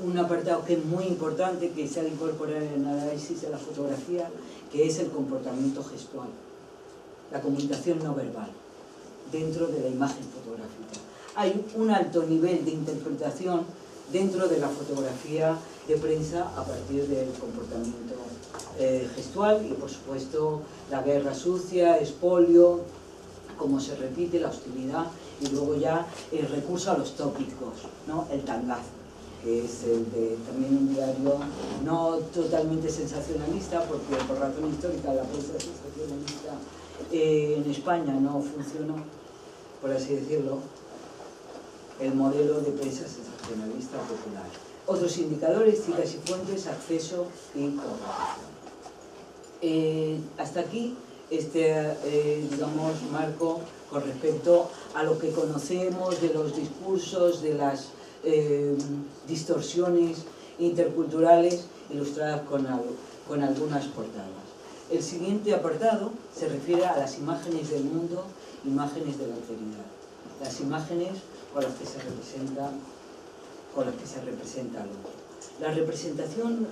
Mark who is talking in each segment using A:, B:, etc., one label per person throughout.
A: un apartado que es muy importante, que se ha de incorporar en el análisis de la fotografía, que es el comportamiento gestual, la comunicación no verbal, dentro de la imagen fotográfica. Hay un alto nivel de interpretación dentro de la fotografía de prensa a partir del comportamiento gestual y, por supuesto, la guerra sucia, expolio, cómo se repite, la hostilidad, y luego ya el recurso a los tópicos, ¿no? El tangazo, que es también un diario no totalmente sensacionalista, porque por razón histórica la prensa sensacionalista en España no funcionó, por así decirlo, el modelo de prensa sensacionalista popular. Otros indicadores, citas y fuentes, acceso y colaboración. Hasta aquí digamos, marco con respecto a lo que conocemos de los discursos, de las distorsiones interculturales ilustradas con algunas portadas. El siguiente apartado se refiere a las imágenes del mundo, imágenes de la alteridad. Las imágenes con las que se representa al otro. La representación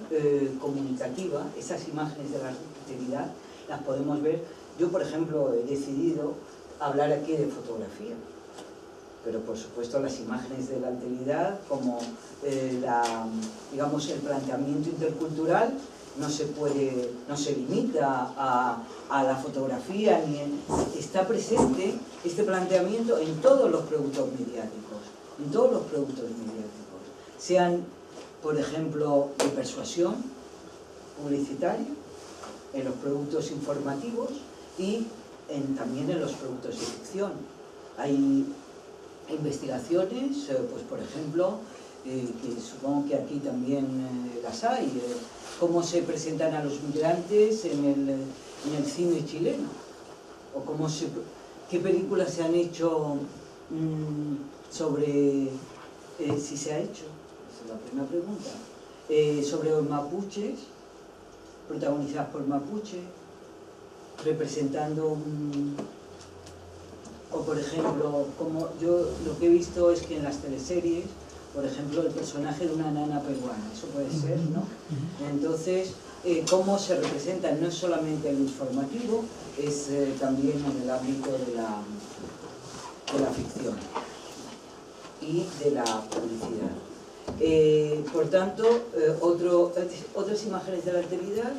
A: comunicativa, esas imágenes de la alteridad, las podemos ver. Yo, por ejemplo, he decidido hablar aquí de fotografía, pero por supuesto las imágenes de la alteridad, como digamos, el planteamiento intercultural, no se limita a la fotografía, está presente este planteamiento en todos los productos mediáticos, sean, por ejemplo, de persuasión publicitaria, en los productos informativos y también en los productos de ficción. Hay investigaciones, pues por ejemplo, que supongo que aquí también las hay, cómo se presentan a los migrantes en el cine chileno, o qué películas se han hecho sobre, si se ha hecho, esa es la primera pregunta, sobre los mapuches, protagonizadas por mapuche, representando o por ejemplo, como yo lo que he visto es que en las teleseries, por ejemplo, el personaje de una nana peruana, eso puede ser, ¿no? Entonces, cómo se representa no es solamente el informativo, es también en el ámbito de la ficción y de la publicidad. Por tanto, otras imágenes de la alteridad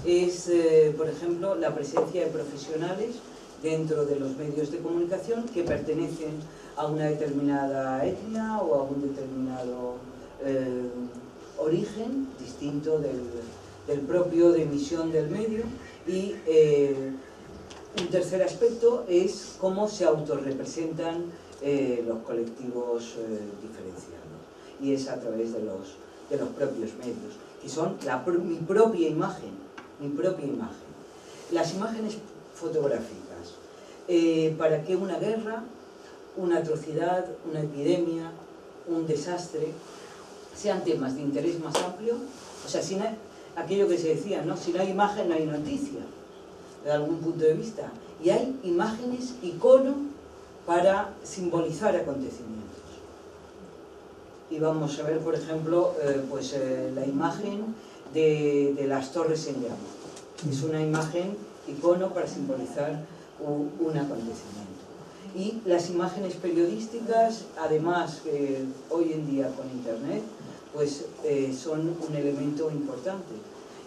A: es, por ejemplo, la presencia de profesionales dentro de los medios de comunicación que pertenecen a una determinada etnia o a un determinado origen distinto del propio de emisión del medio. Y un tercer aspecto es cómo se autorrepresentan los colectivos diferenciados, y es a través de los propios medios, que son mi propia imagen. Las imágenes fotográficas, para que una guerra, una atrocidad, una epidemia, un desastre, sean temas de interés más amplio, o sea, aquello que se decía, ¿no? Si no hay imagen, no hay noticia, de algún punto de vista. Y hay imágenes icono para simbolizar acontecimientos. Y vamos a ver, por ejemplo, la imagen de las torres en llamas. Es una imagen icono para simbolizar un acontecimiento. Y las imágenes periodísticas, además, hoy en día con internet, pues son un elemento importante.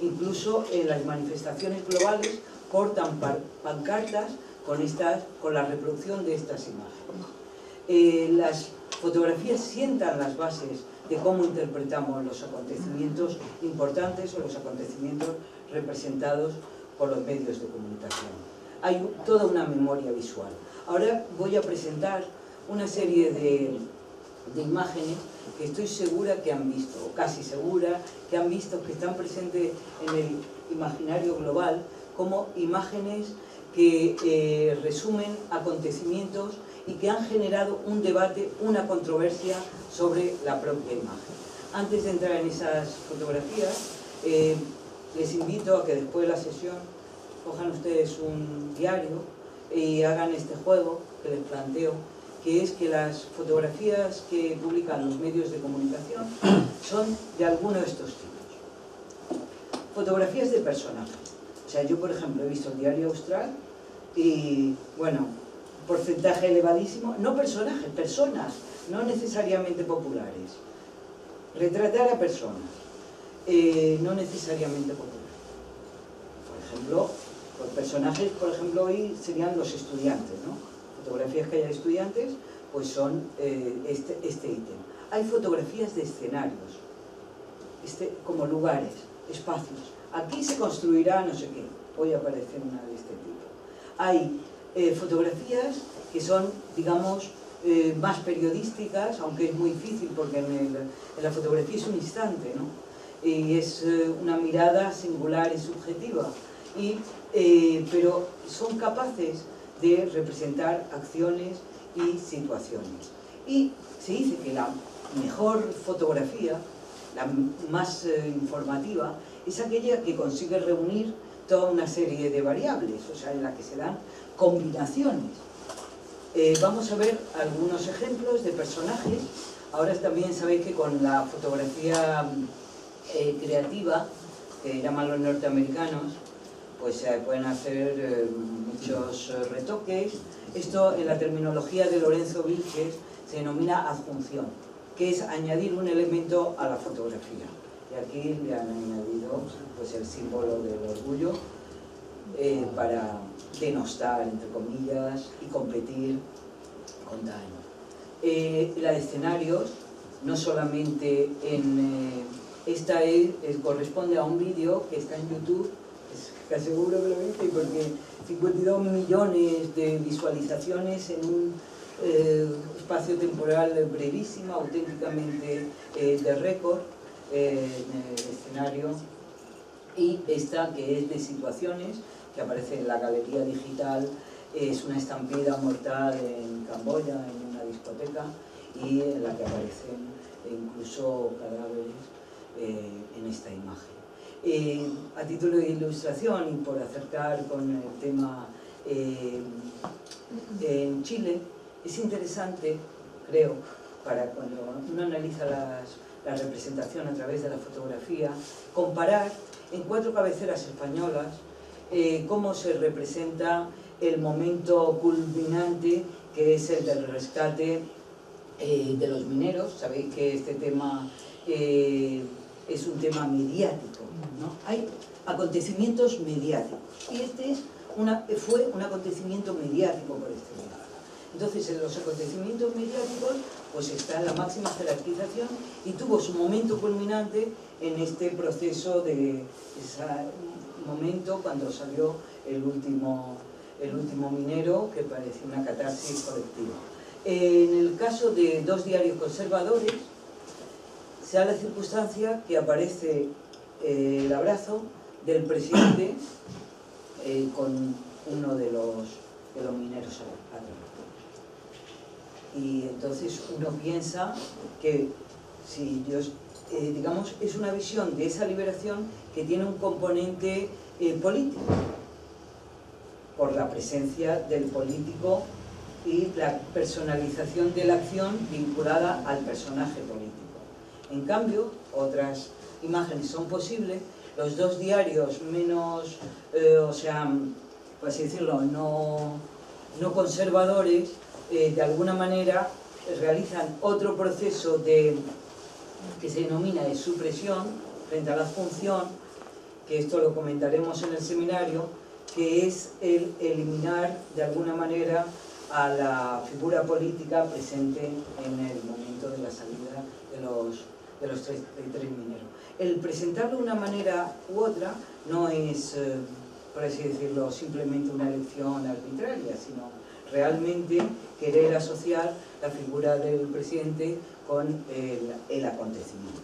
A: Incluso en las manifestaciones globales portan pancartas con la reproducción de estas imágenes. Las fotografías sientan las bases de cómo interpretamos los acontecimientos importantes o los acontecimientos representados por los medios de comunicación. Hay toda una memoria visual. Ahora voy a presentar una serie de imágenes que estoy segura que han visto, o casi segura que han visto, que están presentes en el imaginario global, como imágenes que resumen acontecimientos y que han generado un debate, una controversia sobre la propia imagen. Antes de entrar en esas fotografías, les invito a que después de la sesión cojan ustedes un diario y hagan este juego que les planteo, que es que las fotografías que publican los medios de comunicación son de alguno de estos tipos. Fotografías de personajes. O sea, yo por ejemplo he visto el Diario Austral y, bueno, porcentaje elevadísimo, no personajes, personas, no necesariamente populares. Retratar a personas, no necesariamente populares. Por ejemplo, los personajes, por ejemplo, hoy serían los estudiantes, ¿no? Fotografías que haya de estudiantes, pues son este ítem. Hay fotografías de escenarios, como lugares, espacios. Aquí se construirá no sé qué, hoy aparece una de este tipo. Hay fotografías que son, digamos, más periodísticas, aunque es muy difícil porque en la fotografía es un instante, ¿no? Y es una mirada singular y subjetiva, pero son capaces de representar acciones y situaciones. Y se dice que la mejor fotografía, la más informativa, es aquella que consigue reunir toda una serie de variables, o sea, en la que se dan combinaciones. Vamos a ver algunos ejemplos de personajes. Ahora también sabéis que con la fotografía creativa, que llaman los norteamericanos, pues se pueden hacer muchos retoques. Esto en la terminología de Lorenzo Vilches se denomina adjunción, que es añadir un elemento a la fotografía. Y aquí le han añadido pues, el símbolo del orgullo para denostar, entre comillas, y competir con daño. La de escenarios, no solamente esta corresponde a un vídeo que está en YouTube, casi seguro que lo viste, porque 52 millones de visualizaciones en un espacio temporal brevísimo, auténticamente de récord, en el escenario. Y esta, que es de situaciones, que aparece en la galería digital, es una estampida mortal en Camboya, en una discoteca, y en la que aparecen incluso cadáveres en esta imagen. A título de ilustración y por acercar con el tema en Chile, es interesante, creo, para cuando uno analiza la representación a través de la fotografía, comparar en 4 cabeceras españolas cómo se representa el momento culminante, que es el del rescate de los mineros. Sabéis que este tema es un tema mediático, ¿no? Hay acontecimientos mediáticos y este fue un acontecimiento mediático por este lado. Entonces, en los acontecimientos mediáticos pues está la máxima jerarquización y tuvo su momento culminante en este proceso de ese momento cuando salió el último minero, que parecía una catarsis colectiva. En el caso de 2 diarios conservadores, se da la circunstancia que aparece el abrazo del presidente con uno de los mineros atrapados. Y entonces uno piensa que si Dios, digamos, es una visión de esa liberación que tiene un componente político, por la presencia del político y la personalización de la acción vinculada al personaje político. En cambio, otras imágenes son posibles. Los 2 diarios menos, o sea, por así decirlo, no conservadores, de alguna manera realizan otro proceso que se denomina de supresión frente a la función, que esto lo comentaremos en el seminario, que es el eliminar de alguna manera a la figura política presente en el momento de la salida de los 33 mineros. El presentarlo de una manera u otra no es, por así decirlo, simplemente una elección arbitraria, sino realmente querer asociar la figura del presidente con el acontecimiento.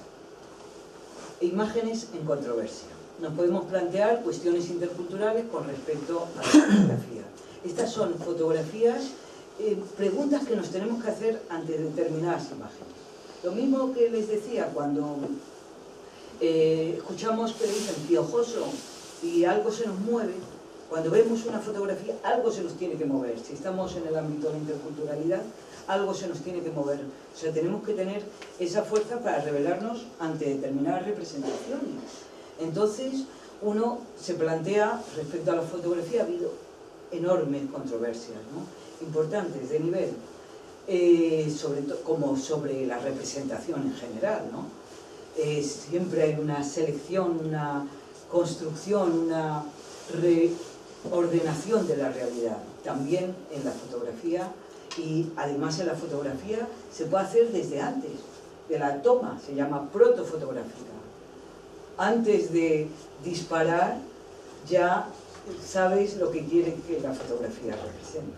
A: Imágenes en controversia. Nos podemos plantear cuestiones interculturales con respecto a la fotografía. Estas son fotografías, preguntas que nos tenemos que hacer ante determinadas imágenes. Lo mismo que les decía cuando escuchamos que dicen piojoso y algo se nos mueve. Cuando vemos una fotografía, algo se nos tiene que mover. Si estamos en el ámbito de la interculturalidad, algo se nos tiene que mover. O sea, tenemos que tener esa fuerza para rebelarnos ante determinadas representaciones. Entonces, uno se plantea, respecto a la fotografía, ha habido enormes controversias, ¿no? Importantes, de nivel, como sobre la representación en general, ¿no? Siempre hay una selección, una construcción, una reordenación de la realidad, también en la fotografía, y además en la fotografía se puede hacer desde antes de la toma, se llama protofotográfica. Antes de disparar ya sabes lo que quiere que la fotografía represente.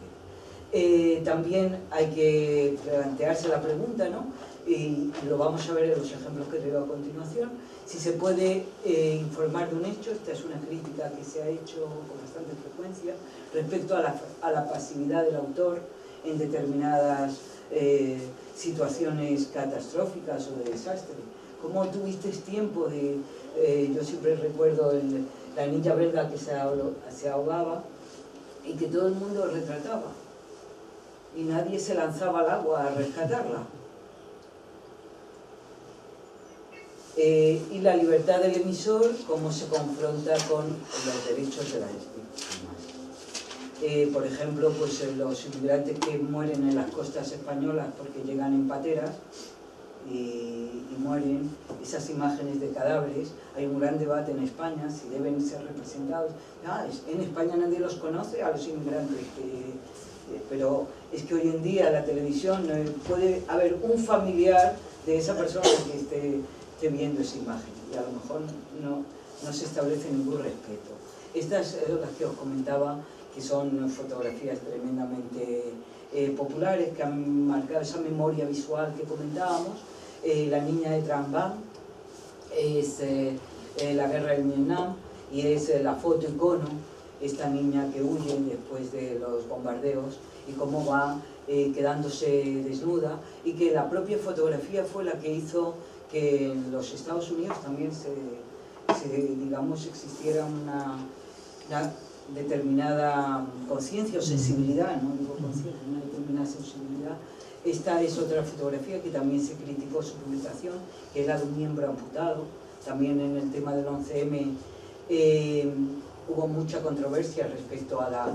A: También hay que plantearse la pregunta, ¿no? Y lo vamos a ver en los ejemplos que te doy a continuación, si se puede informar de un hecho. Esta es una crítica que se ha hecho con bastante frecuencia respecto a la pasividad del autor en determinadas situaciones catastróficas o de desastre. ¿Cómo tuviste tiempo de...? Yo siempre recuerdo la niña belga que se ahogaba y que todo el mundo retrataba y nadie se lanzaba al agua a rescatarla. Y la libertad del emisor, cómo se confronta con los derechos de las víctimas. Por ejemplo, pues los inmigrantes que mueren en las costas españolas porque llegan en pateras y mueren, esas imágenes de cadáveres. Hay un gran debate en España si deben ser representados. En España nadie los conoce a los inmigrantes, pero es que hoy en día la televisión puede haber un familiar de esa persona que esté viendo esa imagen y a lo mejor no se establece ningún respeto. Estas son las que os comentaba, que son fotografías tremendamente populares, que han marcado esa memoria visual que comentábamos. La niña de Trang Van es la guerra del Vietnam y es la foto icono, esta niña que huye después de los bombardeos y cómo va quedándose desnuda, y que la propia fotografía fue la que hizo que en los Estados Unidos también digamos, existiera una determinada conciencia o sensibilidad, no digo conciencia, una determinada sensibilidad. Esta es otra fotografía que también se criticó su publicación, que es la de un miembro amputado. También en el tema del 11M hubo mucha controversia respecto a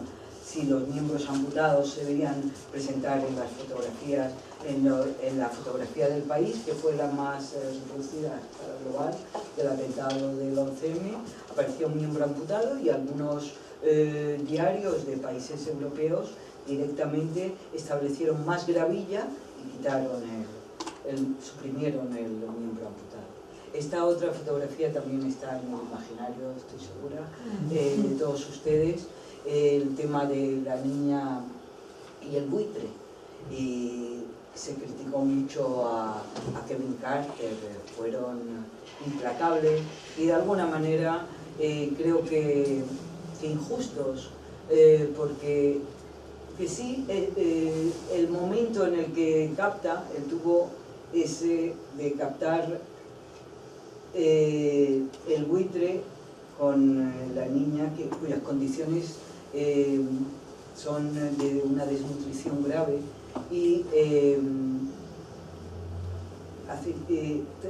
A: si los miembros amputados se debían presentar en las fotografías, en la fotografía del país, que fue la más reproducida para global, del atentado del 11M. Apareció un miembro amputado y algunos diarios de países europeos directamente establecieron más gravilla y quitaron suprimieron el miembro amputado. Esta otra fotografía también está en el imaginario, estoy segura, de todos ustedes, el tema de la niña y el buitre. Y se criticó mucho a Kevin Carter, fueron implacables y de alguna manera creo que injustos, porque sí, el momento en el que capta, él tuvo ese de captar el buitre con la niña cuyas condiciones son de una desnutrición grave, y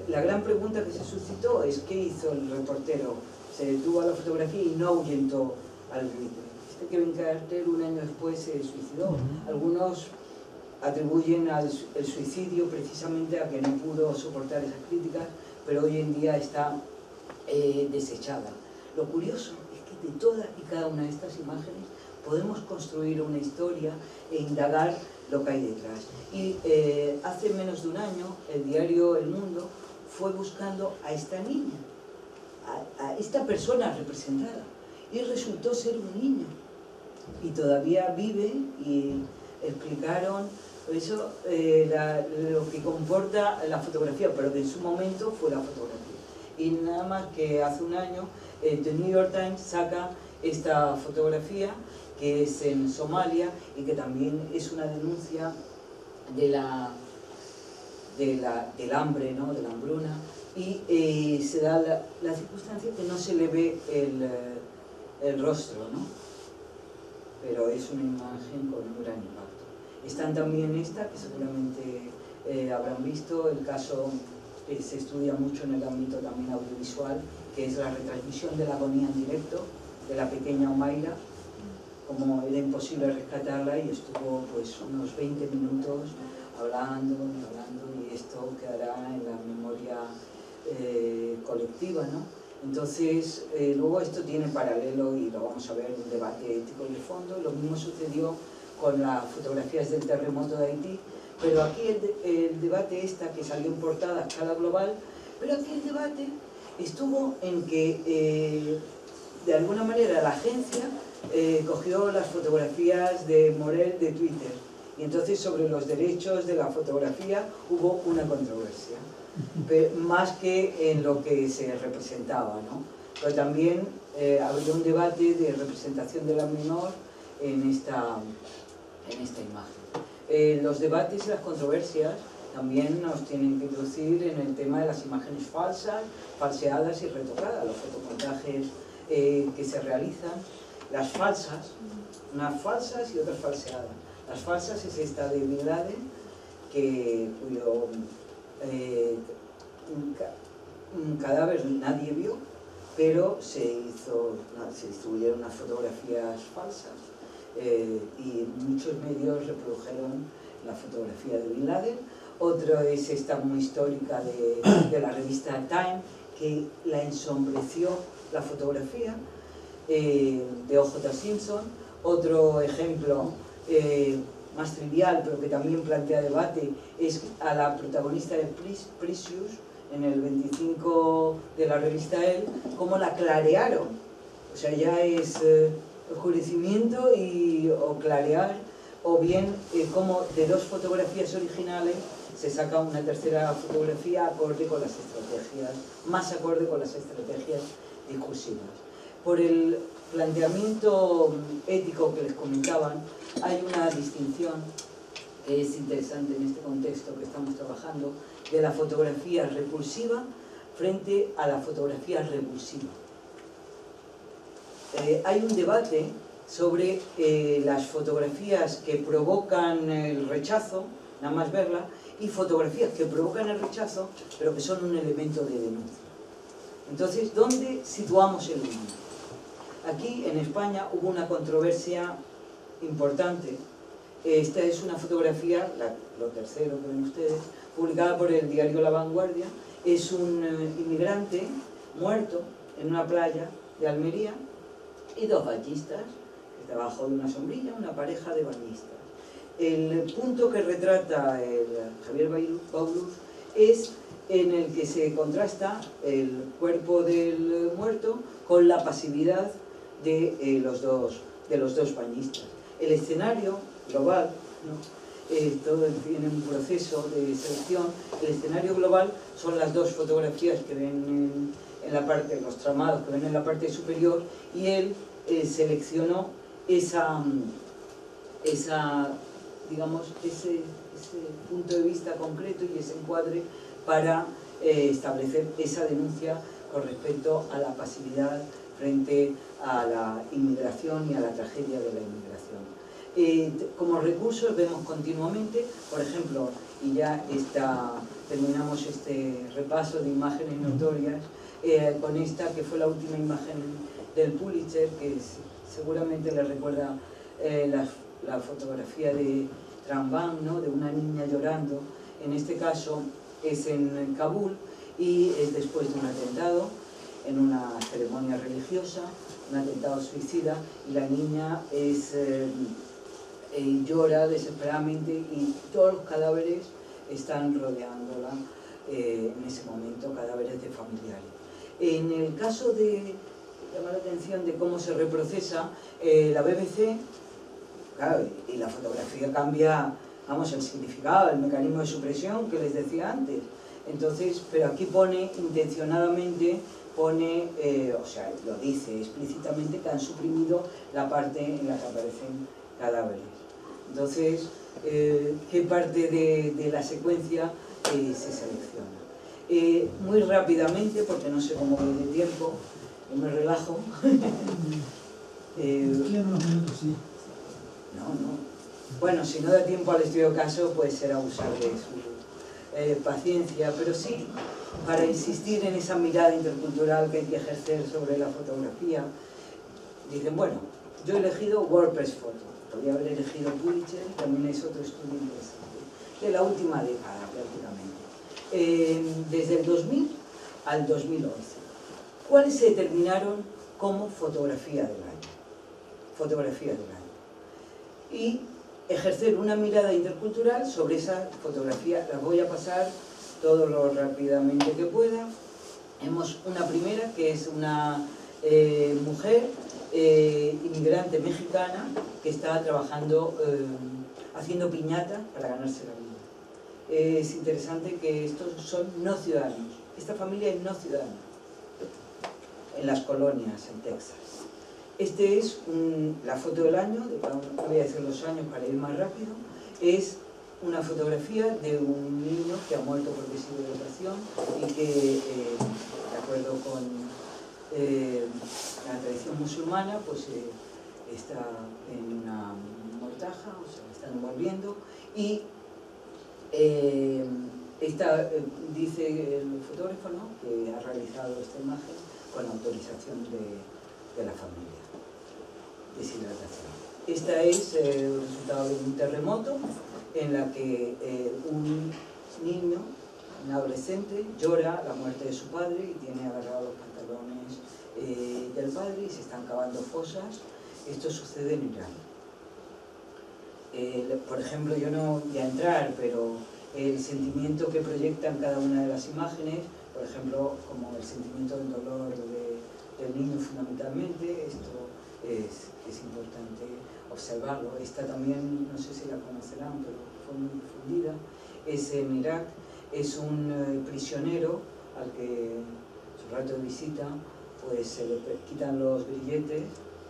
A: la gran pregunta que se suscitó es ¿qué hizo el reportero? Se detuvo a la fotografía y no ahuyentó al buitre. Kevin Carter un año después se suicidó. Algunos atribuyen el suicidio precisamente a que no pudo soportar esas críticas, pero hoy en día está desechada. Lo curioso es que de todas y cada una de estas imágenes podemos construir una historia e indagar lo que hay detrás. Y hace menos de un año el diario El Mundo fue buscando a esta niña, a esta persona representada, y resultó ser un niño y todavía vive, y explicaron eso, lo que comporta la fotografía, pero que en su momento fue la fotografía. Y nada más que hace un año The New York Times saca esta fotografía, que es en Somalia y que también es una denuncia del hambre, ¿no? De la hambruna, y se da la circunstancia que no se le ve el rostro, ¿no? Pero es una imagen con un gran impacto. Están también esta, que seguramente habrán visto, el caso que se estudia mucho en el ámbito también audiovisual, que es la retransmisión de la agonía en directo de la pequeña Omaira. Como era imposible rescatarla, y estuvo pues unos 20 minutos hablando y hablando, y esto quedará en la memoria colectiva, ¿no? Entonces, luego esto tiene paralelo, y lo vamos a ver, un debate ético en el fondo. Lo mismo sucedió con las fotografías del terremoto de Haití, pero aquí el debate que salió en portada a escala global, pero aquí el debate estuvo en que, de alguna manera, la agencia cogió las fotografías de Morel de Twitter, y entonces sobre los derechos de la fotografía hubo una controversia, más que en lo que se representaba, ¿no? Pero también había un debate de representación de la menor en esta imagen. Los debates y las controversias también nos tienen que introducir en el tema de las imágenes falsas, falseadas y retocadas, los fotomontajes que se realizan. Las falsas, unas falsas y otras falseadas. Las falsas es esta de Bin Laden, cuyo un cadáver nadie vio, pero se distribuyeron unas fotografías falsas, y muchos medios reprodujeron la fotografía de Bin Laden. Otro es esta muy histórica de la revista Time, que la ensombreció la fotografía, de O.J. Simpson. Otro ejemplo más trivial, pero que también plantea debate, es a la protagonista de Precious, en el 25 de la revista Elle, cómo la clarearon. O sea, ya es oscurecimiento o clarear, o bien cómo de dos fotografías originales se saca una tercera fotografía acorde con las estrategias, más acorde con las estrategias discursivas. Por el planteamiento ético que les comentaban, hay una distinción que es interesante en este contexto que estamos trabajando, de la fotografía repulsiva frente a la fotografía revulsiva. Hay un debate sobre las fotografías que provocan el rechazo, nada más verla, y fotografías que provocan el rechazo, pero que son un elemento de denuncia. Entonces, ¿dónde situamos el límite? Aquí, en España, hubo una controversia importante. Esta es una fotografía, lo tercero que ven ustedes, publicada por el diario La Vanguardia. Es un inmigrante muerto en una playa de Almería y dos bañistas, debajo de una sombrilla, una pareja de bañistas. El punto que retrata Javier Baulús es en el que se contrasta el cuerpo del muerto con la pasividad de los dos bañistas. El escenario global, ¿no? Todo tiene un proceso de selección. El escenario global son las dos fotografías que ven en la parte, los tramados que ven en la parte superior, y él seleccionó digamos, ese punto de vista concreto y ese encuadre para establecer esa denuncia con respecto a la pasividad frente a la inmigración y a la tragedia de la inmigración. Como recursos vemos continuamente, por ejemplo, y ya terminamos este repaso de imágenes notorias, con esta que fue la última imagen del Pulitzer, que seguramente le recuerda la fotografía de Tran Van, ¿no? De una niña llorando. En este caso es en Kabul, y es después de un atentado, en una ceremonia religiosa, un atentado suicida, y la niña llora desesperadamente, y todos los cadáveres están rodeándola en ese momento, cadáveres de familiares. En el caso de llamar la atención de cómo se reprocesa, la BBC, claro, y la fotografía cambia, vamos, el significado, el mecanismo de supresión que les decía antes. Entonces, pero aquí pone, intencionadamente, o sea, lo dice explícitamente, que han suprimido la parte en la que aparecen cadáveres. Entonces, ¿qué parte de la secuencia se selecciona? Muy rápidamente, porque no sé cómo voy de tiempo, me relajo.
B: Unos minutos, sí.
A: No. Bueno, si no da tiempo al estudio caso, pues será abusar de su paciencia, pero sí, para insistir en esa mirada intercultural que hay que ejercer sobre la fotografía, dicen, bueno, yo he elegido WordPress Photo, podría haber elegido Pulitzer, también es otro estudio interesante, de la última década prácticamente, desde el 2000 al 2011. ¿Cuáles se determinaron como fotografía del año? Fotografía del año. Y ejercer una mirada intercultural sobre esa fotografía. Las voy a pasar todo lo rápidamente que pueda. Tenemos una primera que es una mujer inmigrante mexicana que está trabajando haciendo piñata para ganarse la vida. Es interesante que estos son no ciudadanos. Esta familia es no ciudadana en las colonias en Texas. Este es la foto del año, voy a decir los años para ir más rápido. Es una fotografía de un niño que ha muerto por deshidratación y que, de acuerdo con la tradición musulmana, pues está en una mortaja, o sea, están envolviendo, y dice el fotógrafo, ¿no?, que ha realizado esta imagen con autorización de la familia. Deshidratación. Esta es el resultado de un terremoto en la que un niño, un adolescente, llora la muerte de su padre y tiene agarrados los pantalones del padre y se están cavando fosas. Esto sucede en Irán. Por ejemplo, yo no voy a entrar, pero el sentimiento que proyectan cada una de las imágenes, por ejemplo, como el sentimiento del dolor del niño fundamentalmente, esto es importante observarlo. Esta también, no sé si la conocerán, pero fue muy difundida. Es en Irak, es un prisionero al que su rato de visita, pues se le quitan los grilletes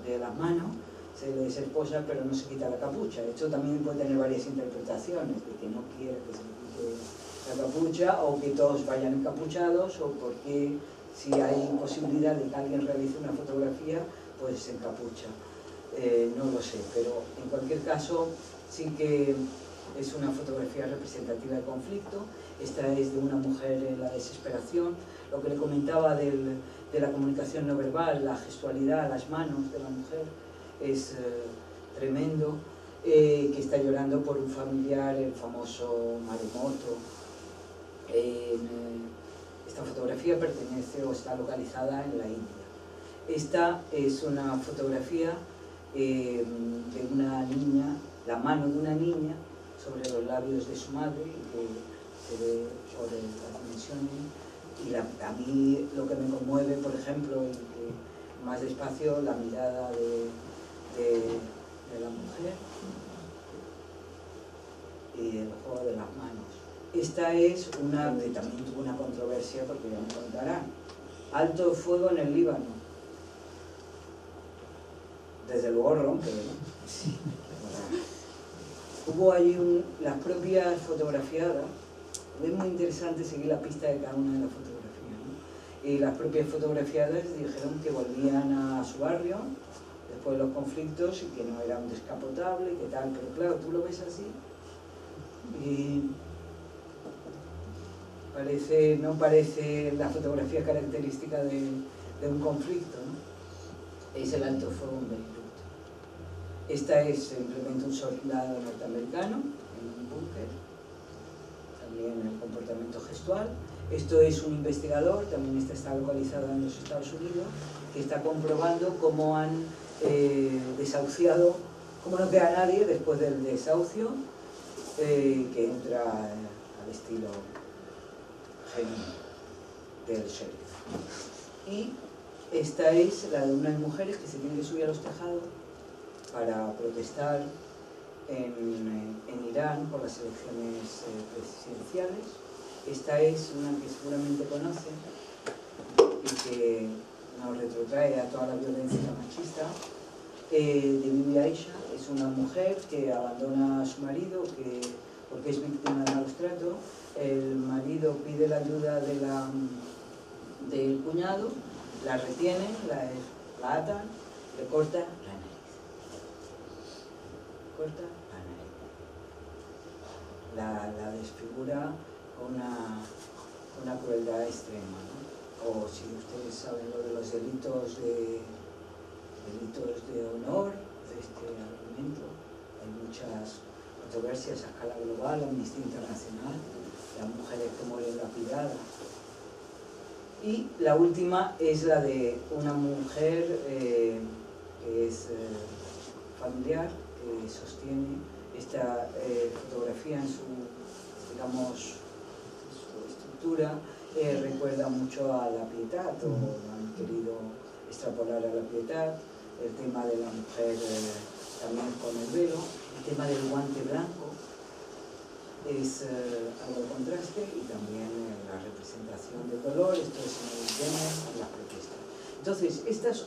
A: de las manos, se le desesposa, pero no se quita la capucha. Esto también puede tener varias interpretaciones, de que no quiere que se le quite la capucha, o que todos vayan encapuchados, o porque si hay posibilidad de que alguien realice una fotografía, pues se encapucha. No lo sé, pero en cualquier caso sí que es una fotografía representativa del conflicto. Esta es de una mujer en la desesperación. Lo que le comentaba de la comunicación no verbal, la gestualidad, las manos de la mujer, es tremendo, que está llorando por un familiar, el famoso maremoto. Esta fotografía pertenece o está localizada en la India. Esta es una fotografía de una niña, la mano de una niña sobre los labios de su madre, que se ve por las dimensiones. Y a mí lo que me conmueve, por ejemplo, y que más despacio, la mirada de la mujer y el juego de las manos. Esta es una que también tuvo una controversia, porque ya me contarán. Alto fuego en el Líbano. Desde luego rompe, ¿no? Sí. Hubo allí las propias fotografiadas. Es muy interesante seguir la pista de cada una de las fotografías, ¿no? Y las propias fotografiadas dijeron que volvían a su barrio después de los conflictos y que no era un descapotable, que tal, pero claro, tú lo ves así y no parece la fotografía característica de un conflicto, ¿no? Es el alto fuego en Beirut. Esta es simplemente un soldado norteamericano en un búnker, también el comportamiento gestual. Esto es un investigador, también está localizado en los Estados Unidos, que está comprobando cómo han desahuciado, cómo no queda nadie después del desahucio, que entra al estilo genuino del sheriff. Y esta es la de unas mujeres que se tienen que subir a los tejados para protestar en Irán por las elecciones presidenciales. Esta es una que seguramente conocen y que nos retrotrae a toda la violencia machista, de Bibi Aisha. Es una mujer que abandona a su marido porque es víctima de malos tratos. El marido pide la ayuda del cuñado, la retienen, la atan, le corta la nariz. Corta la nariz. la desfigura con una crueldad extrema, ¿no? O si ustedes saben lo de los delitos de honor, de este argumento, hay muchas controversias a escala global, Amnistía Internacional, las mujeres que mueren lapidadas. Y la última es la de una mujer que es familiar, que sostiene esta fotografía en su, digamos, su estructura, recuerda mucho a la Pietà, o han querido extrapolar a la Pietà, el tema de la mujer también con el velo, el tema del guante blanco es algo de contraste, y también la representación del dolor, esto es en el Yemen, en las protestas. Entonces, estas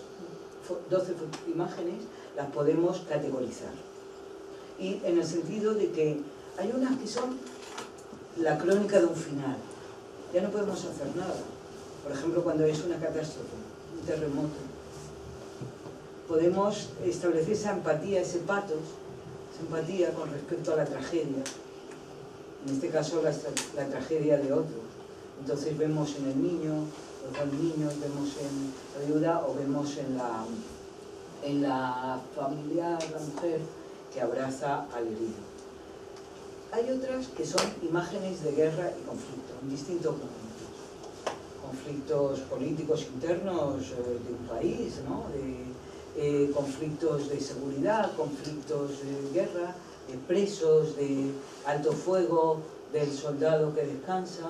A: 12 imágenes las podemos categorizar, y en el sentido de que hay unas que son la crónica de un final, ya no podemos hacer nada. Por ejemplo, cuando es una catástrofe, un terremoto, podemos establecer esa empatía, ese patos, esa empatía con respecto a la tragedia, en este caso la tragedia de otro. Entonces vemos en el niño, los dos niños, vemos en la viuda, o vemos en la familiar, la mujer que abraza al herido. Hay otras que son imágenes de guerra y conflicto, en distintos momentos. Conflictos políticos internos de un país, ¿no? Conflictos de seguridad, conflictos de guerra, de presos, de alto fuego, del soldado que descansa,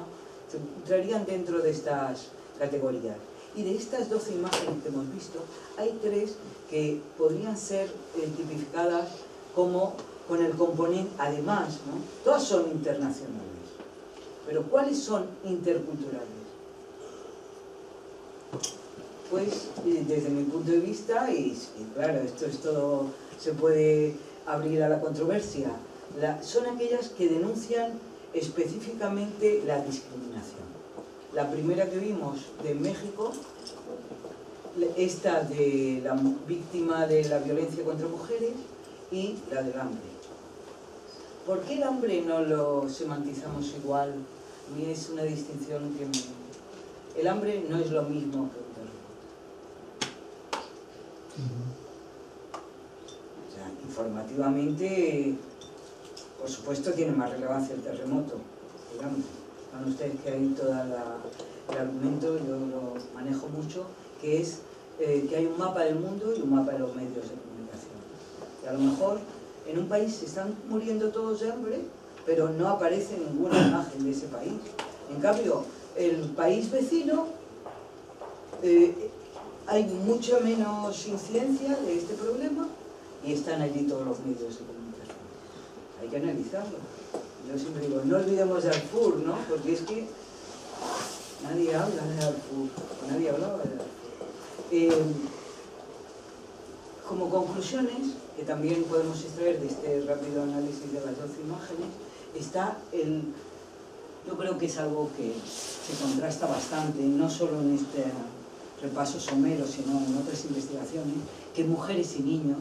A: entrarían dentro de estas categorías. Y de estas 12 imágenes que hemos visto, hay 3 que podrían ser tipificadas como con el componente, además, ¿no? Todas son internacionales, pero ¿cuáles son interculturales? Pues desde mi punto de vista, y claro, esto es todo, se puede abrir a la controversia, son aquellas que denuncian específicamente la discriminación. La primera que vimos de México, esta de la víctima de la violencia contra mujeres, y la del hambre. ¿Por qué el hambre no lo semantizamos igual? A mí es una distinción que el hambre no es lo mismo que un terremoto. O sea, informativamente, por supuesto, tiene más relevancia el terremoto, el hambre. Saben ustedes que hay todo el argumento, yo lo manejo mucho, que es que hay un mapa del mundo y un mapa de los medios de comunicación. Y a lo mejor en un país se están muriendo todos de hambre, pero no aparece ninguna imagen de ese país. En cambio, el país vecino hay mucha menos incidencia de este problema y están allí todos los medios de comunicación. Hay que analizarlo. Yo siempre digo, no olvidemos de Darfur, ¿no? Porque es que nadie habla de Darfur, nadie hablaba de Darfur. Como conclusiones, que también podemos extraer de este rápido análisis de las 12 imágenes, está yo creo que es algo que se contrasta bastante, no solo en este repaso somero, sino en otras investigaciones, que mujeres y niños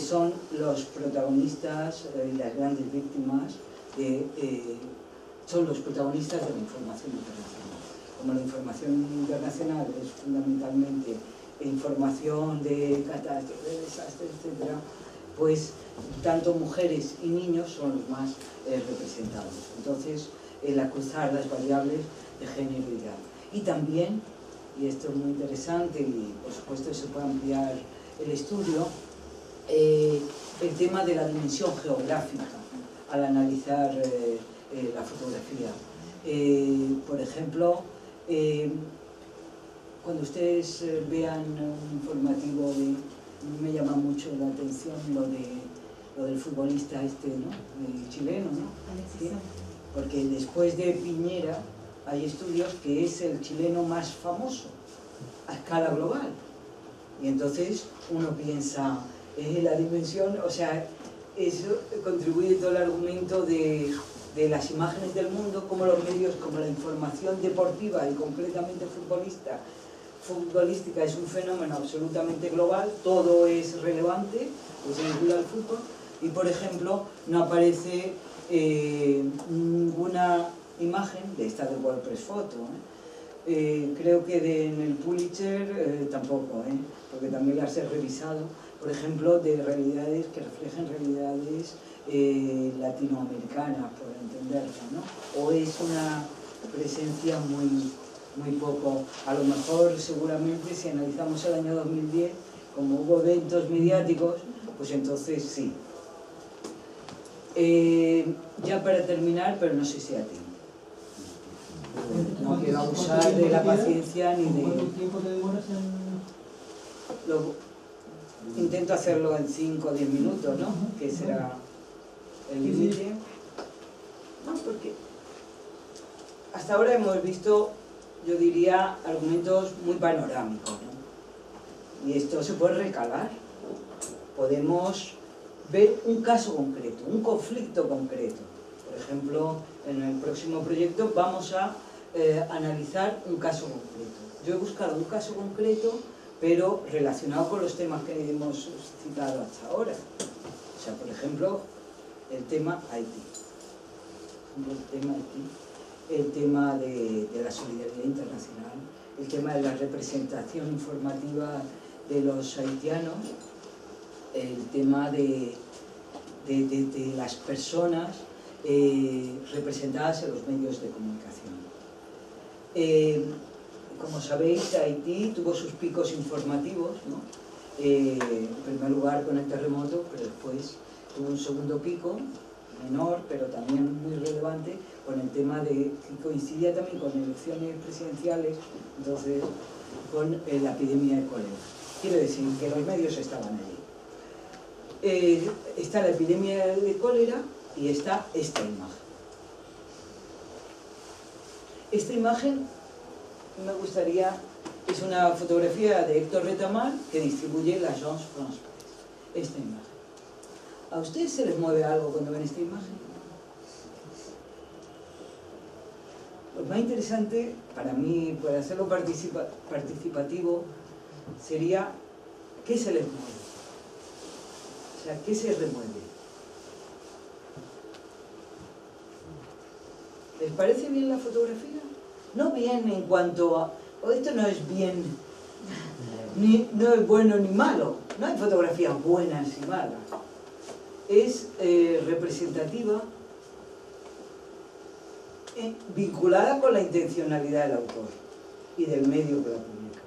A: son los protagonistas y las grandes víctimas, son los protagonistas de la información internacional. Como la información internacional es fundamentalmente información de catástrofes, de desastres, etc., pues tanto mujeres y niños son los más representados. Entonces, el acusar las variables de género y edad. Y también, y esto es muy interesante y por supuesto se puede ampliar el estudio, el tema de la dimensión geográfica al analizar la fotografía. Por ejemplo, cuando ustedes vean un informativo, me llama mucho la atención lo del futbolista ¿no? Chileno, ¿no? ¿Sí? Porque después de Piñera hay estudios que es el chileno más famoso a escala global. Y entonces uno piensa, la dimensión, o sea, eso contribuye todo el argumento de las imágenes del mundo, como los medios, como la información deportiva y completamente futbolística es un fenómeno absolutamente global, todo es relevante, pues se vincula al fútbol, Y por ejemplo, no aparece ninguna imagen de esta de WordPress Photo, creo que en el Pulitzer tampoco, porque también las he revisado, por ejemplo, de realidades que reflejen realidades latinoamericanas, por entenderlo, ¿no? O es una presencia muy poco. A lo mejor, seguramente, si analizamos el año 2010, como hubo eventos mediáticos, pues entonces sí. Ya para terminar, pero no sé si a tiempo. No quiero abusar de la paciencia ni de...
B: ¿Cuánto tiempo te demoras en...?
A: Intento hacerlo en 5 o 10 minutos, ¿no? Que será el límite. No, porque hasta ahora hemos visto, yo diría, argumentos muy panorámicos, ¿no? Y esto se puede recalar. Podemos ver un caso concreto, un conflicto concreto. Por ejemplo, en el próximo proyecto vamos a analizar un caso concreto. Yo he buscado un caso concreto, pero relacionado con los temas que hemos citado hasta ahora. O sea, por ejemplo, el tema Haití. El tema de la solidaridad internacional, el tema de la representación informativa de los haitianos, el tema de las personas representadas en los medios de comunicación. Como sabéis, Haití tuvo sus picos informativos, ¿no? En primer lugar con el terremoto, pero después tuvo un segundo pico, menor, pero también muy relevante, con el tema que coincidía también con elecciones presidenciales, entonces con la epidemia de cólera. Quiero decir que los medios estaban allí. Está la epidemia de cólera y está esta imagen. Esta imagen me gustaría, es una fotografía de Héctor Retamal que distribuye la Agence France Presse. Esta imagen. ¿A ustedes se les mueve algo cuando ven esta imagen? Lo más interesante para mí, para hacerlo participativo, sería ¿qué se les mueve? O sea, ¿qué se remueve? ¿Les parece bien la fotografía? No bien en cuanto a... esto no es bien, no es bueno ni malo. No hay fotografías buenas y malas. Es representativa, vinculada con la intencionalidad del autor y del medio que la publica.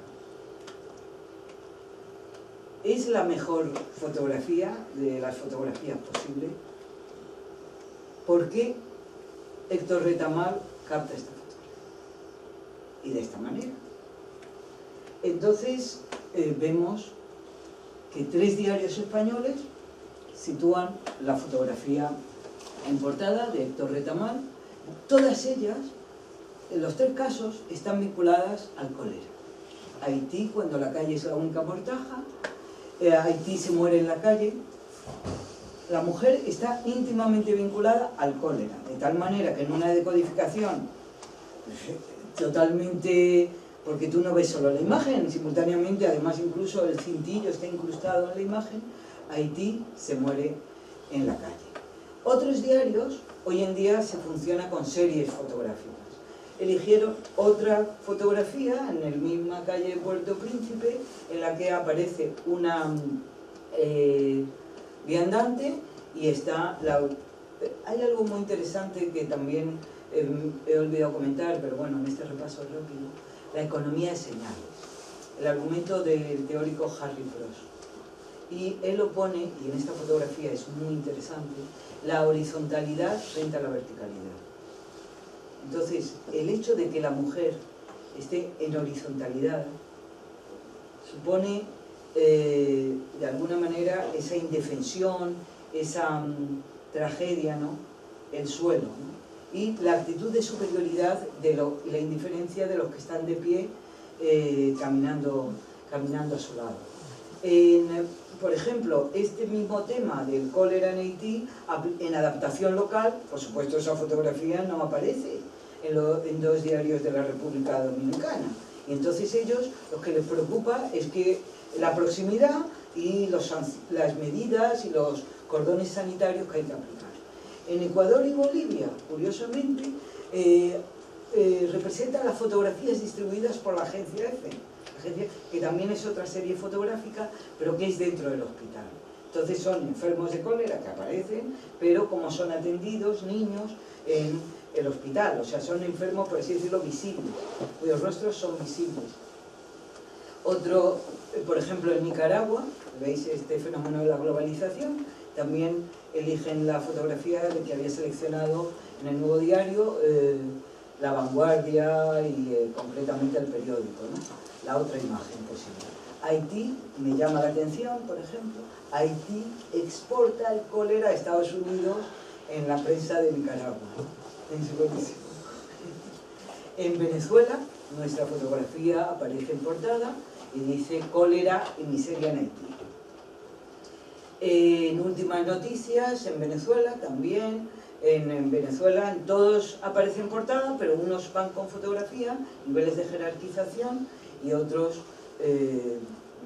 A: Es la mejor fotografía de las fotografías posibles. ¿Por qué Héctor Retamal capta esta fotografía? Y de esta manera. Entonces vemos que 3 diarios españoles sitúan la fotografía en portada de Héctor Retamal. Todas ellas, en los 3 casos, están vinculadas al cólera. Haití, cuando la calle es la única mortaja, Haití se muere en la calle. La mujer está íntimamente vinculada al cólera, de tal manera que en una decodificación totalmente, porque tú no ves solo la imagen, simultáneamente, además incluso el cintillo está incrustado en la imagen, Haití se muere en la calle. Otros diarios, hoy en día se funciona con series fotográficas. Eligieron otra fotografía en la misma calle de Puerto Príncipe, en la que aparece una viandante y está hay algo muy interesante que también he olvidado comentar, pero bueno, en este repaso rápido, la economía de señales, el argumento del teórico Harry Frost. Y él lo pone, y en esta fotografía es muy interesante, la horizontalidad frente a la verticalidad. Entonces, el hecho de que la mujer esté en horizontalidad supone, de alguna manera, esa indefensión, esa tragedia, ¿no? El suelo, ¿no? Y la actitud de superioridad, la indiferencia de los que están de pie caminando a su lado. Por ejemplo, este mismo tema del cólera en Haití, en adaptación local, por supuesto esa fotografía no aparece en 2 diarios de la República Dominicana. Y entonces ellos, lo que les preocupa es que la proximidad y las medidas y los cordones sanitarios que hay que aplicar. En Ecuador y Bolivia, curiosamente, representan las fotografías distribuidas por la agencia EFE, que también es otra serie fotográfica, pero que es dentro del hospital. Entonces son enfermos de cólera que aparecen, pero como son atendidos niños en el hospital, o sea, son enfermos, por así decirlo, visibles, cuyos rostros son visibles. Otro, por ejemplo, en Nicaragua, veis este fenómeno de la globalización, también eligen la fotografía de que había seleccionado en el Nuevo Diario, La Vanguardia y concretamente el periódico, ¿no? La otra imagen posible. Haití, me llama la atención, por ejemplo, Haití exporta el cólera a Estados Unidos en la prensa de Nicaragua. En Venezuela, nuestra fotografía aparece en portada y dice cólera y miseria en Haití. En últimas noticias, en Venezuela también, en Venezuela todos aparecen en portada, pero unos van con fotografía, niveles de jerarquización, y otros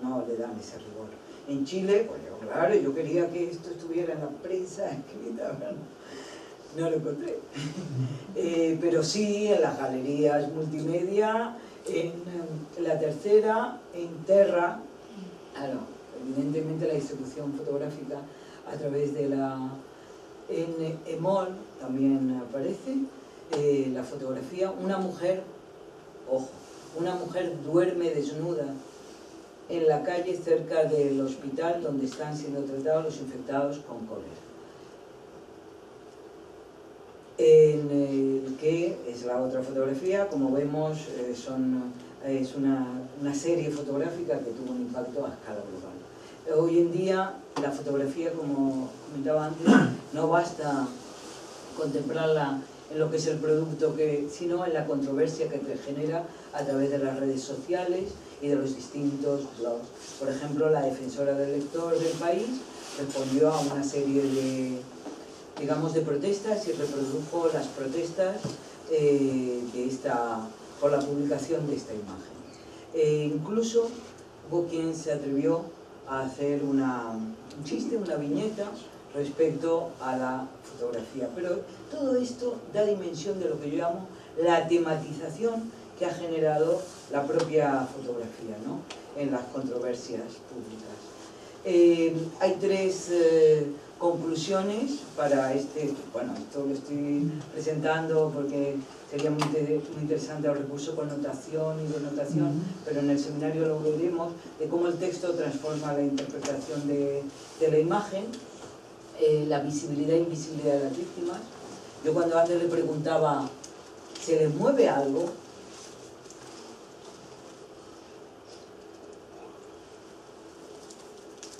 A: no le dan ese rigor. En Chile, pues claro, yo quería que esto estuviera en la prensa escrita, no lo encontré. Pero sí en las galerías multimedia, en La Tercera, en Terra, claro, evidentemente la distribución fotográfica a través de la... En EMOL también aparece la fotografía, una mujer, ojo, una mujer duerme desnuda en la calle cerca del hospital donde están siendo tratados los infectados con cólera. En el que es la otra fotografía, como vemos, es una serie fotográfica que tuvo un impacto a escala global. Hoy en día la fotografía, como comentaba antes, no basta contemplarla en lo que es el producto, sino en la controversia que genera a través de las redes sociales y de los distintos blogs. Por ejemplo, la defensora del lector del País respondió a una serie de, digamos, de protestas y reprodujo las protestas por la publicación de esta imagen. Incluso hubo quien se atrevió a hacer un chiste, una viñeta respecto a la fotografía. Pero todo esto da dimensión de lo que yo llamo la tematización que ha generado la propia fotografía, ¿no?, en las controversias públicas. Hay tres conclusiones para bueno, esto lo estoy presentando porque sería muy interesante el recurso connotación y denotación, pero en el seminario lo veremos, de cómo el texto transforma la interpretación de la imagen, la visibilidad e invisibilidad de las víctimas. Yo cuando antes le preguntaba, ¿se les mueve algo?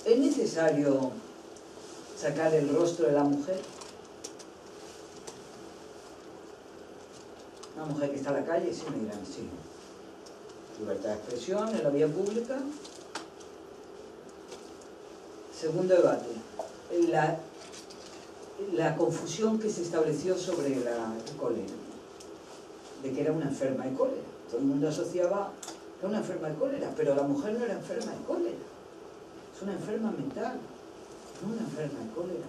A: ¿Es necesario sacar el rostro de la mujer? Una mujer que está en la calle, sí, me dirán, sí. Libertad de expresión en la vía pública. Segundo debate, la confusión que se estableció sobre la cólera, de que era una enferma de cólera. Todo el mundo asociaba que era una enferma de cólera, pero la mujer no era enferma de cólera. Es una enferma mental, no una enferma de cólera.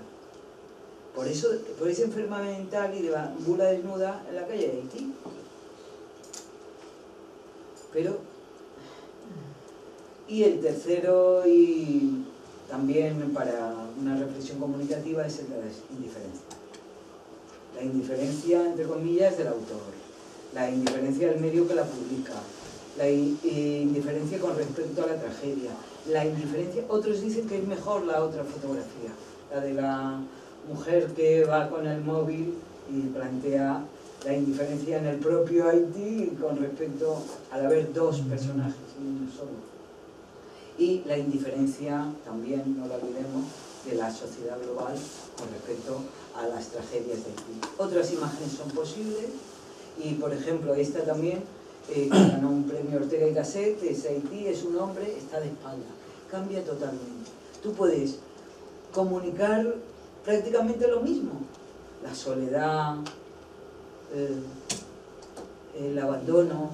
A: Por esa enferma mental y de bula desnuda en la calle de Haití. Y el tercero, y también para una reflexión comunicativa, es el de la indiferencia. La indiferencia, entre comillas, del autor, la indiferencia del medio que la publica, la indiferencia con respecto a la tragedia, la indiferencia... Otros dicen que es mejor la otra fotografía, la de la mujer que va con el móvil y plantea la indiferencia en el propio Haití con respecto al haber dos personajes y uno solo. Y la indiferencia, también, no lo olvidemos, de la sociedad global con respecto a las tragedias de Haití. Otras imágenes son posibles y, por ejemplo, esta también, que ganó un premio Ortega y Gasset, es Haití, es un hombre, está de espalda. Cambia totalmente. Tú puedes comunicar prácticamente lo mismo. La soledad, el abandono,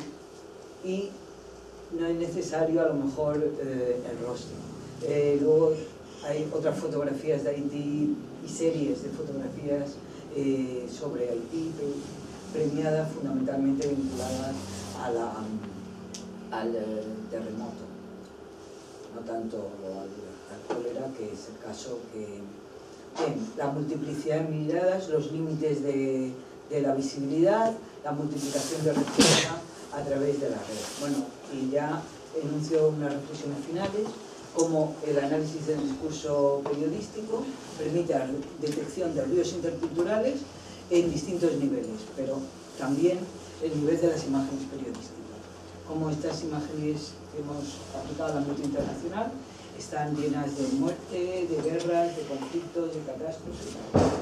A: y no es necesario a lo mejor el rostro. Luego hay otras fotografías de Haití y series de fotografías sobre Haití premiadas, fundamentalmente vinculadas al terremoto, no tanto al cólera, que es el caso que... Bien, la multiplicidad de miradas, los límites de la visibilidad, la multiplicación de respuesta a través de la red. Bueno, y ya enuncio unas reflexiones finales, como el análisis del discurso periodístico permite la detección de ruidos interculturales en distintos niveles, pero también el nivel de las imágenes periodísticas. Como estas imágenes que hemos aplicado al ámbito internacional están llenas de muerte, de guerras, de conflictos, de catástrofes,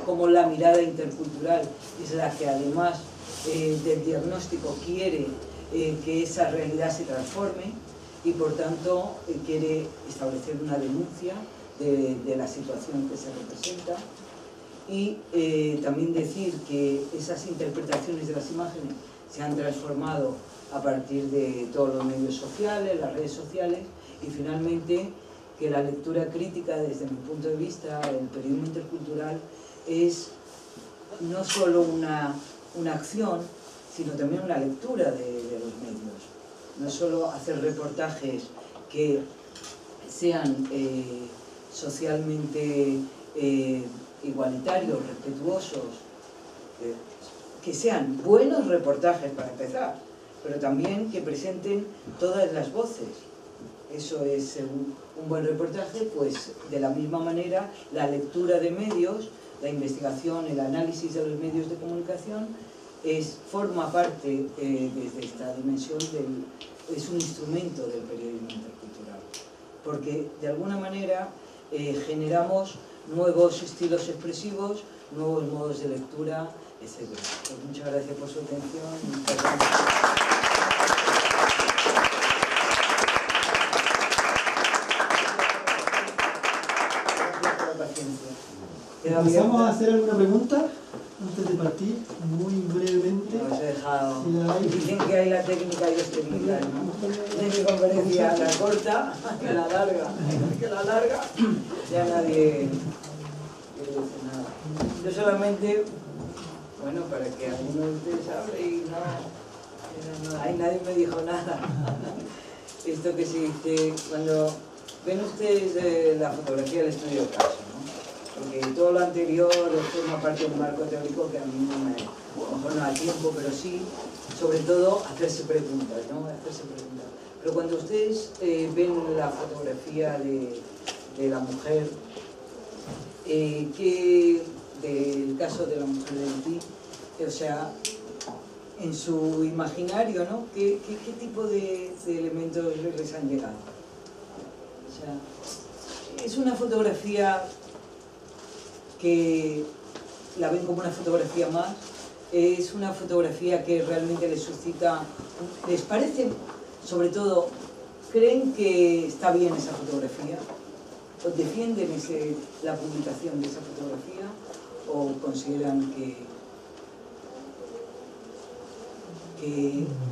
A: como la mirada intercultural es la que además del diagnóstico quiere que esa realidad se transforme y por tanto quiere establecer una denuncia de la situación que se representa. Y también decir que esas interpretaciones de las imágenes se han transformado a partir de todos los medios sociales, las redes sociales, y finalmente que la lectura crítica, desde mi punto de vista, el periodismo intercultural es no solo una acción, sino también una lectura de los medios. No solo hacer reportajes que sean socialmente igualitarios, respetuosos, que sean buenos reportajes para empezar, pero también que presenten todas las voces. Eso es un buen reportaje, pues de la misma manera la lectura de medios, la investigación, el análisis de los medios de comunicación forma parte desde esta dimensión, es un instrumento del periodismo intercultural, porque de alguna manera generamos nuevos estilos expresivos, nuevos modos de lectura, etc. Pues muchas gracias por su atención.
B: ¿Empezamos a hacer alguna pregunta antes de partir? Muy brevemente.
A: Nos he dejado.
B: Si
A: dicen que hay la técnica y los técnicas, ¿no? En mi conferencia la corta, que la larga. Que la larga, ya nadie dice nada. Yo solamente, bueno, para que alguno de ustedes hable y no, ahí nadie me dijo nada. Esto que se dice, cuando ven ustedes la fotografía del estudio de caso, porque todo lo anterior forma parte de un marco teórico que a mí a lo mejor no da tiempo, pero sí, sobre todo, hacerse preguntas, ¿no? Hacerse preguntas. Pero cuando ustedes ven la fotografía de la mujer, del caso de la mujer de Haití, o sea, en su imaginario, ¿no? ¿Qué tipo de elementos les han llegado? O sea, es una fotografía que la ven como una fotografía más, es una fotografía que realmente les suscita, les parece, sobre todo, creen que está bien esa fotografía, o defienden la publicación de esa fotografía, o consideran que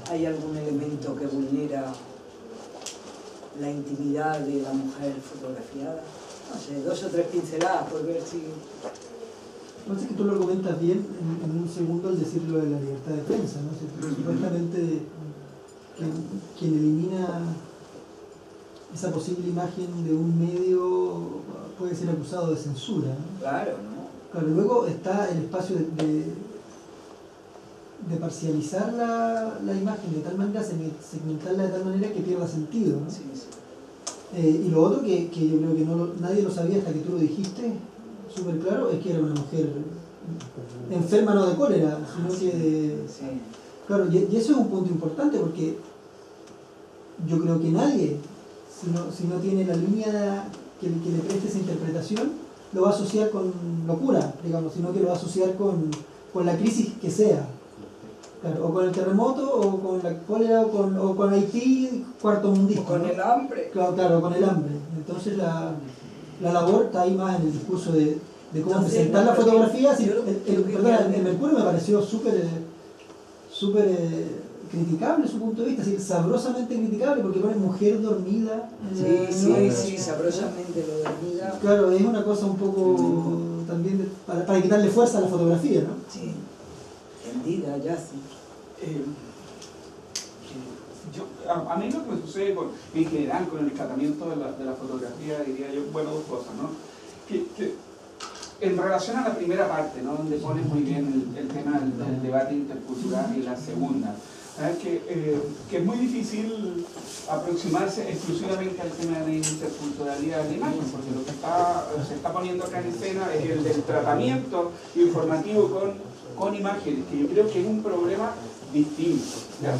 A: hay algún elemento que vulnera la intimidad de la mujer fotografiada. No sé, 2 o 3 pinceladas por ver si...
B: No sé que tú lo comentas bien en un segundo al decirlo de la libertad de prensa, ¿no? Supuestamente quien elimina esa posible imagen de un medio puede ser acusado de censura, ¿no?
A: Claro, ¿no?
B: Claro, luego está el espacio de parcializar la imagen de tal manera, segmentarla de tal manera que pierda sentido, ¿no?
A: Sí, sí.
B: Y lo otro que yo creo que nadie lo sabía hasta que tú lo dijiste súper claro, es que era una mujer enferma, no de cólera, sino que de...
A: Sí.
B: Claro, y eso es un punto importante porque yo creo que nadie, si no tiene la línea que le preste esa interpretación, lo va a asociar con locura, digamos, sino que lo va a asociar con la crisis que sea. Claro, o con el terremoto, o con la cólera, o con Haití, cuarto mundista.
A: O con, ¿no?, el hambre.
B: Claro, con el hambre. Entonces la labor está ahí más en el discurso de cómo presentar la fotografía. El Mercurio me pareció súper criticable su punto de vista, es decir, sabrosamente criticable, porque pone mujer dormida.
A: Sí, sabrosamente lo dormida.
B: Claro, es una cosa un poco también para quitarle fuerza a la fotografía, ¿no?
A: Sí, tendida, yace.
C: A mí lo que me sucede en general con el tratamiento de la fotografía, diría yo, bueno, dos cosas, ¿no? Que en relación a la primera parte, ¿no? Donde pones muy bien el tema del debate intercultural, y la segunda, ¿sabes? Que es muy difícil aproximarse exclusivamente al tema de la interculturalidad de la imagen, porque lo que se está poniendo acá en escena es el del tratamiento informativo con imágenes, que yo creo que es un problema distinto, ¿ya?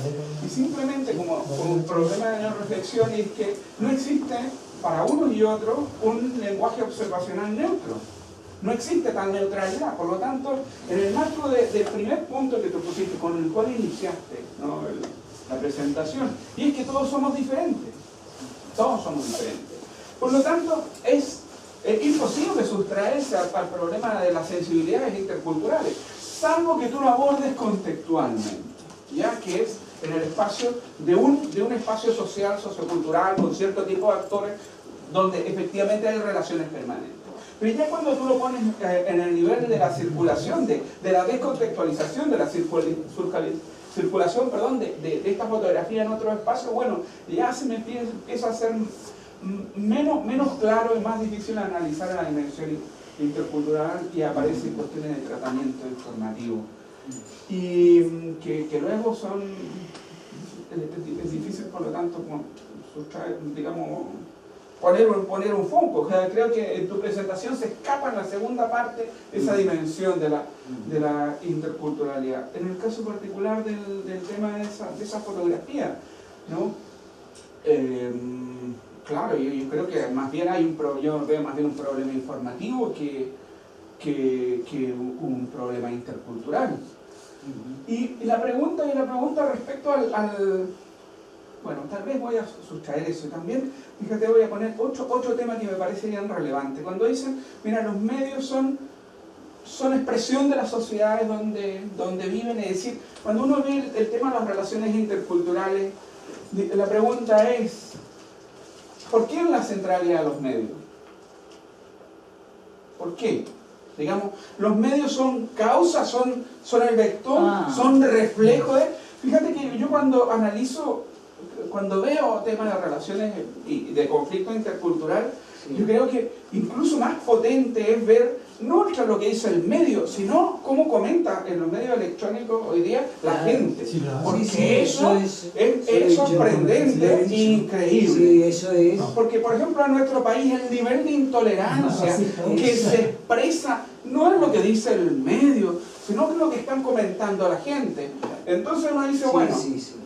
C: Y simplemente como un problema de reflexión es que no existe para unos y otros un lenguaje observacional neutro. No existe tal neutralidad. Por lo tanto, en el marco del primer punto que tú pusiste, con el cual iniciaste, ¿no? La presentación, y es que todos somos diferentes. Todos somos diferentes. Por lo tanto, es imposible sustraerse al problema de las sensibilidades interculturales, salvo que tú lo abordes contextualmente, ya que es en el espacio de un espacio social, sociocultural, con cierto tipo de actores, donde efectivamente hay relaciones permanentes. Pero ya cuando tú lo pones en el nivel de la circulación, de la descontextualización, de la circulación, de esta fotografía en otro espacio, bueno, ya se me empieza a ser menos claro y más difícil analizar la dimensión intercultural, y aparecen cuestiones de tratamiento informativo. Y que luego son, es difícil, por lo tanto, digamos, poner un foco. O sea, creo que en tu presentación se escapa en la segunda parte esa dimensión de la interculturalidad. En el caso particular del tema de esa fotografía, ¿no? Claro, yo creo que más bien yo veo más bien un problema informativo que un problema intercultural. Y la pregunta respecto bueno, tal vez voy a sustraer eso también. Fíjate, voy a poner otro tema que me parece bien relevante. Cuando dicen, mira, los medios son expresión de las sociedades donde viven, es decir, cuando uno ve el tema de las relaciones interculturales, la pregunta es, ¿por qué la centralidad de los medios? ¿Por qué? Digamos, los medios son causa, son el vector, son reflejo de... Fíjate que yo cuando veo temas de relaciones y de conflicto intercultural, sí, yo creo que incluso más potente es ver no lo que dice el medio, sino cómo comenta en los medios electrónicos hoy día la gente. Sí, claro. Porque eso es sorprendente e increíble.
A: Sí, eso es.
C: Porque, por ejemplo, en nuestro país el nivel de intolerancia que se expresa no es lo que dice el medio, sino que es lo que están comentando a la gente. Entonces uno dice, bueno,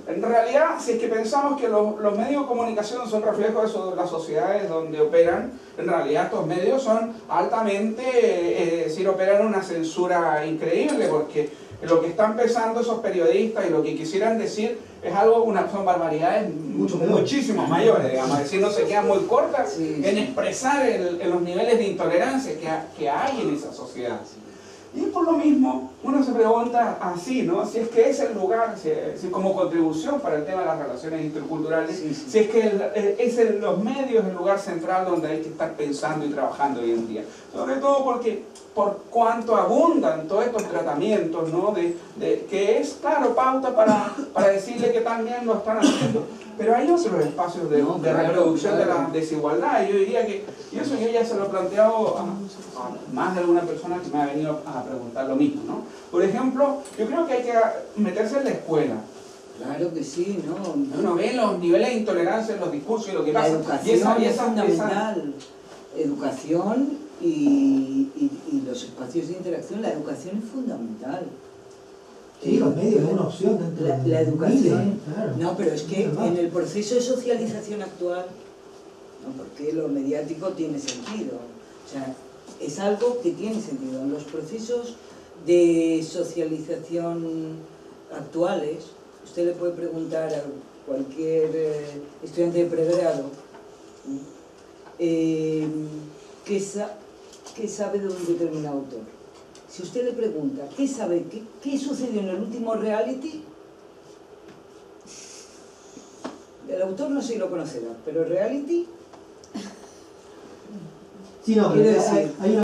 C: en realidad, si es que pensamos que los medios de comunicación son reflejos de las sociedades donde operan, en realidad estos medios son altamente, operan una censura increíble, porque lo que están pensando esos periodistas y lo que quisieran decir es son barbaridades muchísimo mayores, digamos, es decir, no se quedan muy cortas en expresar en los niveles de intolerancia que hay en esa sociedad. Y por lo mismo, uno se pregunta así, ¿no? Si es que es el lugar, si como contribución para el tema de las relaciones interculturales, si es que los medios el lugar central donde hay que estar pensando y trabajando hoy en día. Sobre todo por cuanto abundan todos estos tratamientos, ¿no? Que es, claro, pauta para decirle que también lo están haciendo. Pero hay otros espacios de reproducción de la desigualdad, y yo diría que, y eso yo ya se lo he planteado a más de alguna persona que me ha venido a preguntar lo mismo, ¿no? Por ejemplo, yo creo que hay que meterse en la escuela.
A: Claro que sí, ¿no?
C: Uno ve los niveles de intolerancia en los discursos y lo que pasa.
A: La educación es fundamental. Educación y los espacios de interacción, la educación es fundamental.
B: Sí, los medios es una opción dentro de
A: la educación.
B: Claro.
A: No, pero es que en el proceso de socialización actual, ¿no? Porque lo mediático tiene sentido. O sea, es algo que tiene sentido. En los procesos de socialización actuales, usted le puede preguntar a cualquier estudiante de pregrado qué sabe de un determinado autor. Si usted le pregunta qué sabe, qué sucedió en el último reality, el autor no sé si lo conocerá, pero reality
B: Sí, no,
A: quiere
B: pero
A: decir
B: hay una